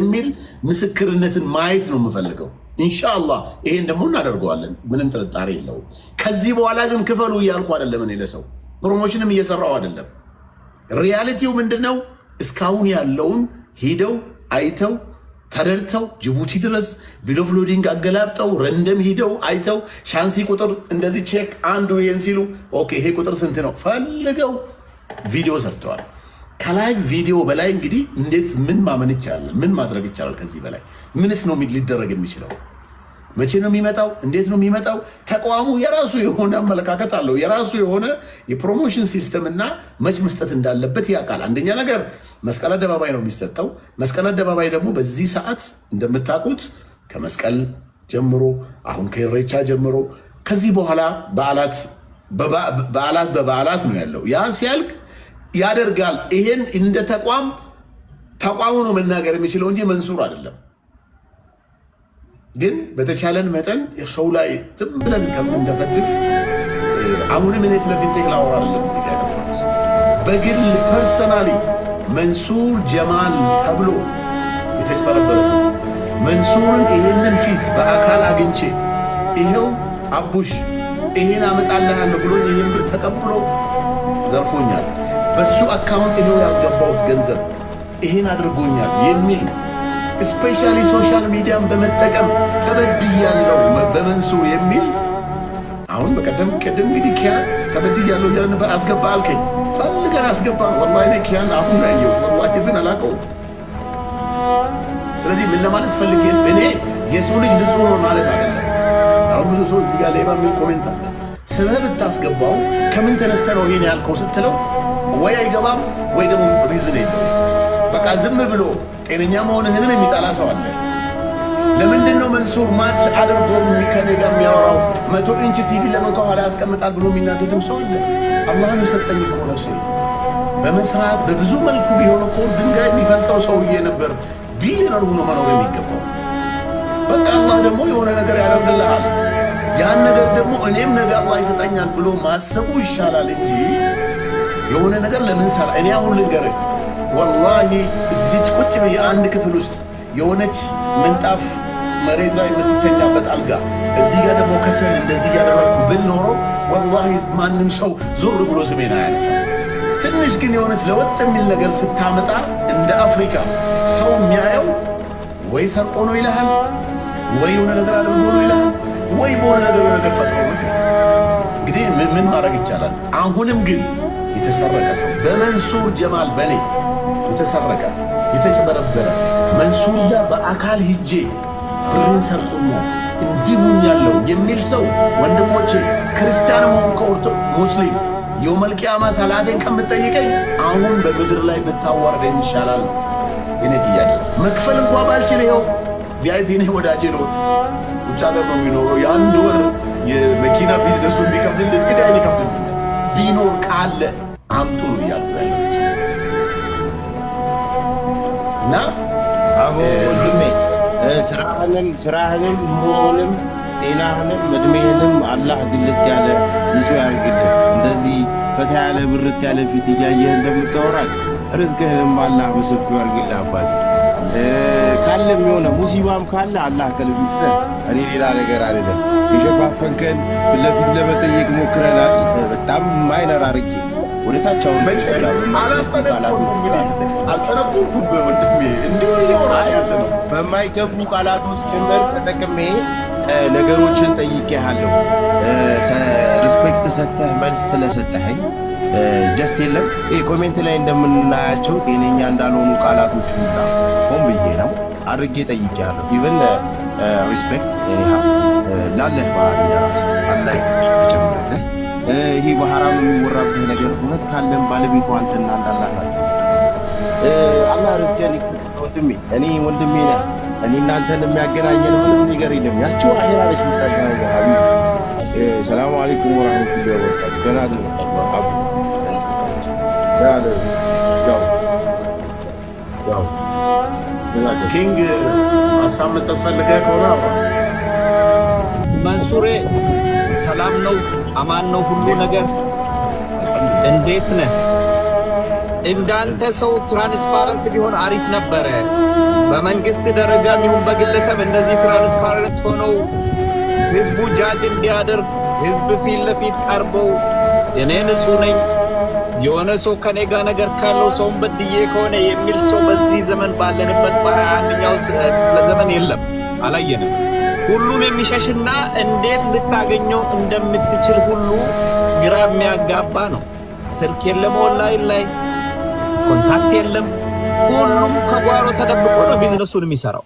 የሚል ምስክርነትን ማየት ነው የምፈልገው። ኢንሻአላህ ይሄን ደግሞ እናደርገዋለን፣ ምንም ጥርጣሬ የለውም። ከዚህ በኋላ ግን ክፈሉ እያልኩ አይደለም፣ እኔ ለሰው ፕሮሞሽንም እየሰራው አይደለም። ሪያሊቲው ምንድነው? እስካሁን ያለውን ሄደው አይተው ተረድተው ጅቡቲ ድረስ ቪዲዮ ፍሎዲንግ አገላብጠው ረንደም ሄደው አይተው ሻንሲ ቁጥር እንደዚህ ቼክ አንዱ ይሄን ሲሉ ኦኬ ይሄ ቁጥር ስንት ነው ፈልገው ቪዲዮ ሰርተዋል። ከላይ ቪዲዮ በላይ እንግዲህ እንዴት ምን ማመን ይቻላል? ምን ማድረግ ይቻላል? ከዚህ በላይ ምንስ ነው ሊደረግ የሚችለው? መቼ ነው የሚመጣው? እንዴት ነው የሚመጣው? ተቋሙ የራሱ የሆነ አመለካከት አለው። የራሱ የሆነ የፕሮሞሽን ሲስተም እና መች መስጠት እንዳለበት ያውቃል። አንደኛ ነገር መስቀል አደባባይ ነው የሚሰጠው። መስቀል አደባባይ ደግሞ በዚህ ሰዓት እንደምታውቁት ከመስቀል ጀምሮ አሁን ከኢሬቻ ጀምሮ ከዚህ በኋላ በዓላት ነው ያለው። ያ ሲያልቅ ያደርጋል። ይሄን እንደ ተቋሙ ነው መናገር የሚችለው እንጂ መንሱር አይደለም። ግን በተቻለን መጠን ሰው ላይ ዝም ብለን ከምንደፈድፍ አሁንም እኔ ስለ ፊንቴክ ላወራ አይደለም እዚህ ጋር ያለሁት። በግል ፐርሰናሊ መንሱር ጀማል ተብሎ የተጭበረበረ ሰው መንሱርን ይሄንን ፊት በአካል አግኝቼ ይሄው አቡሽ ይሄን አመጣልሃለሁ ብሎ ይሄን ብር ተቀብሎ ዘርፎኛል፣ በሱ አካውንት ይሄው ያስገባሁት ገንዘብ ይሄን አድርጎኛል የሚል ስፔሻሊ ሶሻል ሚዲያን በመጠቀም ተበድያለሁ በመንሱር የሚል አሁን በቀደም እንግዲህ ኪያ ተበድያለሁ እያለ ነበር። አስገባ አልከኝ፣ ፈልገን አስገባ። ወላሂ እኔ ኪያን አሁን ያየው ወላሂ ግን አላውቀውም። ስለዚህ ምን ለማለት ፈልጌ እኔ የሰው ልጅ ንጹህ ነው ማለት አይደለም። አሁን ብዙ ሰው እዚህ ጋር ሌባ የሚል ኮሜንት አለ። ስበብ ብታስገባው ከምን ተነስተ ነው ይሄን ያልከው ስትለው ወይ አይገባም ወይ ደግሞ ሪዝን የለው። በቃ ዝም ብሎ ጤነኛ መሆንህንም የሚጠላ ሰው አለ። ለምንድን ነው መንሱር ማች አድርጎ ከኔ ጋር የሚያወራው 100 ኢንች ቲቪ ለምን ከኋላ ያስቀምጣል ብሎ የሚናደድም ሰው አለ። አላህን የሰጠኝ እኮ ነፍሴ በመስራት በብዙ መልኩ ቢሆን እኮ ድንጋይ የሚፈልጠው ሰውዬ ነበር ቢሊየነር ሆኖ መኖር የሚገባው። በቃ አላህ ደግሞ የሆነ ነገር ያደርግልሃል። ያን ነገር ደግሞ እኔም ነገ አላህ ይሰጠኛል ብሎ ማሰቡ ይሻላል እንጂ የሆነ ነገር ለምን ሰራ። እኔ አሁን ልንገርህ ወላሂ እዚች ቁጭ ብዬ አንድ ክፍል ውስጥ የሆነች ምንጣፍ መሬት ላይ የምትተኛበት አልጋ እዚህ ጋር ደግሞ ከሰል እንደዚህ እያደረግኩ ብል ኖሮ ወላሂ ማንም ሰው ዞር ብሎ ስሜን አያነሳም። ትንሽ ግን የሆነች ለወጥ የሚል ነገር ስታመጣ እንደ አፍሪካ ሰው የሚያየው ወይ ሰርቆ ነው ይልሃል፣ ወይ የሆነ ነገር አድርጎ ነው ይልሃል፣ ወይ በሆነ ነገር ፈጥሮ ነው። እንግዲህ ምን ማድረግ ይቻላል? አሁንም ግን የተሰረቀ ሰው በመንሱር ጀማል በኔ የተሰረቀ የተጭበረበረ መንሱር ጋር በአካል ሂጄ ብሬን ሰርቆኛል እንዲሁም ያለው የሚል ሰው ወንድሞቼ ክርስቲያንም ሆን ከኦርቶ ሙስሊም የውመል ቂያማ ሰላቴን ከምትጠይቀኝ አሁን በምድር ላይ ብታዋርደኝ ይሻላል ነው የኔ ጥያቄ። መክፈል እንኳ ባልችል ይኸው ቪአይፒ ነኝ፣ ወዳጄ ነው፣ ውጭ ሀገር ነው የሚኖረው። የአንድ ወር የመኪና ቢዝነሱ የሚከፍልልኝ ግዳይ ይከፍልልኛል። ቢኖር ካለ አምጡ ነው እያልኩ ያለሁት እና አቦ ዝሜ ስራህንም ኑሮህንም ጤናህንም እድሜህንም አላህ ግልጥ ያለ ንጹህ ያርግልህ። እንደዚህ ፈታ ያለ ብርት ያለ ፊት እያየህ እንደምታወራል ርዝቅህንም አላህ በሰፊው ያርግልህ። አባቴ ካለም የሆነ ሙሲባም ካለ አላህ ቀልብ ይስጥህ። እኔ ሌላ ነገር አይደለም። የሸፋፈንከን ፊት ለፊት ለመጠየቅ ሞክረናል። በጣም ማይነር አርጌ ወደ ታች አውርቼ በማይገቡ ቃላቶች ጭምር ተጠቅሜ ነገሮችን ጠይቄሃለሁ። ሪስፔክት ሰጥተህ መልስ ስለሰጠኸኝ ጀስት የለም ኮሜንት ላይ እንደምናያቸው ጤነኛ እንዳልሆኑ ቃላቶች ሁላ ሆን ብዬ ነው አድርጌ ጠይቄሃለሁ። ኢቨን ሪስፔክት ኒሃ ላለህ ባህል ለራስ አላህ ይጨምርልህ። ይህ በሐራም የሚወራብህ ነገር እውነት ካለን ባለቤቱ አንተና እንዳላህ ናቸው። አላህ ርዝቅህን ይክፈት ወንድሜ። እኔ ወንድሜ ነህ። እኔ እናንተን የሚያገናኘን ምንም ነገር የለም። ያቺው አኺራ ነች የምታገናኘን። ሀቢብ ሰላሙ አለይኩም ወራህመቱላሂ ወበረካቱ። ደህና አደሩ ኪንግ ሀሳብ መስጠት ፈልገህ ከሆነ መንሱሬ ሰላም ነው፣ አማን ነው ሁሉ ነገር። እንዴት ነህ? እንዳንተ ሰው ትራንስፓረንት ቢሆን አሪፍ ነበረ። በመንግስት ደረጃም ይሁን በግለሰብ እንደዚህ ትራንስፓረንት ሆነው ህዝቡ ጃጅ እንዲያደርግ ህዝብ ፊት ለፊት ቀርበው እኔ ንጹህ ነኝ የሆነ ሰው ከኔ ጋር ነገር ካለው ሰውን በድዬ ከሆነ የሚል ሰው በዚህ ዘመን ባለንበት በ21ኛው ክፍለ ዘመን የለም፣ አላየንም። ሁሉም የሚሸሽና እንዴት ልታገኘው እንደምትችል ሁሉ ግራ የሚያጋባ ነው። ስልክ የለም፣ ኦንላይን ላይ ኮንታክት የለም። ሁሉም ከጓሮ ተደብቆ ነው ቢዝነሱን የሚሰራው።